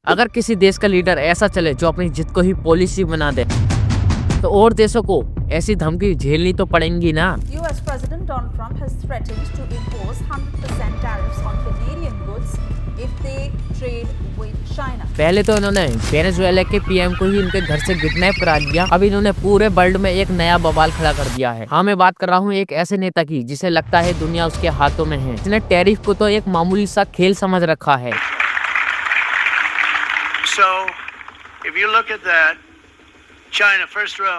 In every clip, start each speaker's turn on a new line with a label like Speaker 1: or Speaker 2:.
Speaker 1: अगर किसी देश का लीडर ऐसा चले जो अपनी जिद को ही पॉलिसी बना दे, तो और देशों को ऐसी धमकी झेलनी तो पड़ेंगी ना।
Speaker 2: US President Donald Trump has threatened to impose 100% tariffs on Canadian goods if they trade with China.
Speaker 1: पहले तो इन्होंने वेनेजुएला के पीएम को ही इनके घर से किडनैप करा दिया, अब इन्होंने पूरे वर्ल्ड में एक नया बवाल खड़ा कर दिया है। हाँ, मैं बात कर रहा हूँ एक ऐसे नेता की जिसे लगता है दुनिया उसके हाथों में है, जिसने टैरिफ को तो एक मामूली सा खेल समझ रखा है।
Speaker 3: So, if you look at that, China, first row,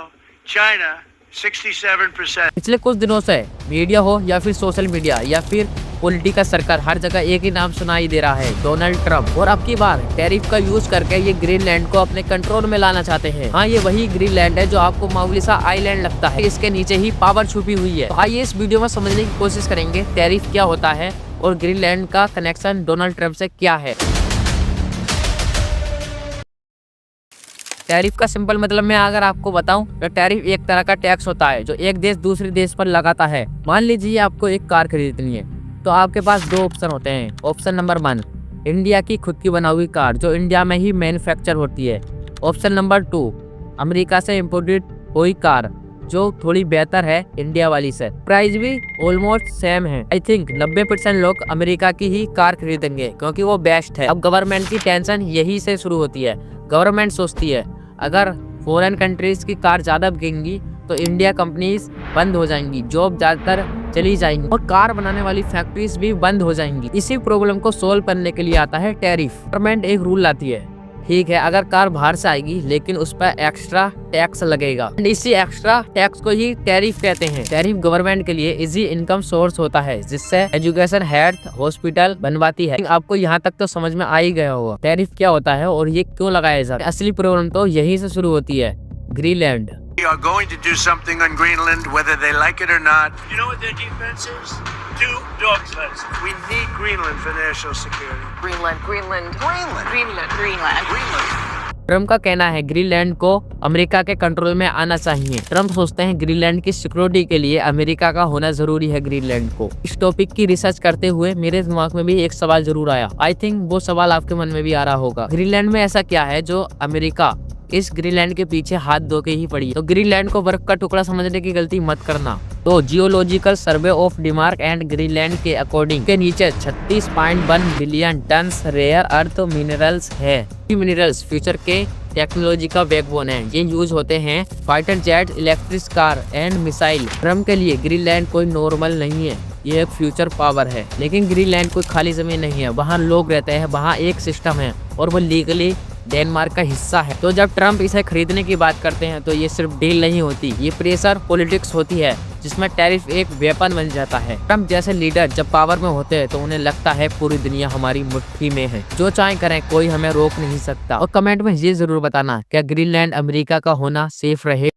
Speaker 3: China, 67%.
Speaker 1: पिछले कुछ दिनों से मीडिया हो या फिर सोशल मीडिया या फिर पॉलिटिकल सर्कल, हर जगह एक ही नाम सुनाई दे रहा है, डोनाल्ड ट्रम्प। और अब की बार टैरिफ का यूज करके ये ग्रीनलैंड को अपने कंट्रोल में लाना चाहते हैं। हाँ, ये वही ग्रीनलैंड है जो आपको मामूली सा आइलैंड लगता है, इसके नीचे ही पावर छुपी हुई है। तो आइए इस वीडियो में समझने की कोशिश करेंगे टैरिफ क्या होता है और ग्रीनलैंड का कनेक्शन डोनाल्ड ट्रम्प से क्या है। टैरिफ का सिंपल मतलब मैं अगर आपको बताऊं तो टैरिफ एक तरह का टैक्स होता है जो एक देश दूसरे देश पर लगाता है। मान लीजिए आपको एक कार खरीदनी है, तो आपके पास दो ऑप्शन होते हैं। ऑप्शन नंबर 1, इंडिया की खुद की बना हुई कार जो इंडिया में ही मैन्युफैक्चर होती है। ऑप्शन नंबर 2, अमेरिका से इम्पोर्टेड कोई कार जो थोड़ी बेहतर है इंडिया वाली से, प्राइस भी ऑलमोस्ट सेम है। आई थिंक 90% लोग अमेरिका की ही कार खरीदेंगे क्योंकि वो बेस्ट है। अब गवर्नमेंट की टेंशन यही से शुरू होती है। गवर्नमेंट सोचती है अगर फॉरेन कंट्रीज की कार ज़्यादा बिकेंगी तो इंडिया कंपनीज बंद हो जाएंगी, जॉब ज़्यादातर चली जाएंगी और कार बनाने वाली फैक्ट्रीज भी बंद हो जाएंगी। इसी प्रॉब्लम को सोल्व करने के लिए आता है टैरिफ। गवर्नमेंट एक रूल लाती है, ठीक है, अगर कार बाहर से आएगी लेकिन उस पर एक्स्ट्रा टैक्स लगेगा, इसी एक्स्ट्रा टैक्स को ही टैरिफ कहते हैं। टैरिफ गवर्नमेंट के लिए इजी इनकम सोर्स होता है जिससे एजुकेशन, हेल्थ, हॉस्पिटल बनवाती है। आपको यहाँ तक तो समझ में आ ही गया होगा टैरिफ क्या होता है और ये क्यों लगाया जाता है। असली प्रॉब्लम तो यहीं से शुरू होती है, Greenland.
Speaker 3: We are going to do something on Greenland, whether they like it or not. You know what their defense is? 2 dog sleds. We need Greenland for national security.
Speaker 4: Greenland, Greenland, Greenland, Greenland, Greenland, Greenland.
Speaker 1: Trump का कहना है Greenland को America के control में आना चाहिए। Trump सोचते हैं ग्रीनलैंड की सिक्योरिटी के लिए अमेरिका का होना जरूरी है ग्रीनलैंड को। इस टॉपिक की रिसर्च करते हुए मेरे दिमाग में भी एक सवाल जरूर आया। आई थिंक वो सवाल आपके मन में भी आ रहा होगा, ग्रीनलैंड में ऐसा क्या है जो अमेरिका इस ग्रीनलैंड के पीछे हाथ धो के ही पड़ी। तो ग्रीनलैंड को बर्फ का टुकड़ा समझने की गलती मत करना। तो geological survey of Denmark and Greenland के अकॉर्डिंग के नीचे 36.1 billion ton rare earth minerals है। ये मिनरल्स फ्यूचर के टेक्नोलॉजी का बैकबोन है। ये यूज होते हैं fighter jet, electric car and missile. Trump के लिए ग्रीनलैंड कोई नॉर्मल नहीं है, ये एक फ्यूचर पावर है। लेकिन ग्रीनलैंड कोई खाली जमीन नहीं है, वहाँ लोग रहते हैं, वहाँ एक सिस्टम है और वो लीगली डेनमार्क का हिस्सा है। तो जब ट्रम्प इसे खरीदने की बात करते हैं तो ये सिर्फ डील नहीं होती, ये प्रेशर पॉलिटिक्स होती है जिसमें टैरिफ एक वेपन बन जाता है। ट्रम्प जैसे लीडर जब पावर में होते हैं तो उन्हें लगता है पूरी दुनिया हमारी मुट्ठी में है, जो चाहे करें कोई हमें रोक नहीं सकता। और कमेंट में ये जरूर बताना क्या ग्रीनलैंड अमेरिका का होना सेफ रहे।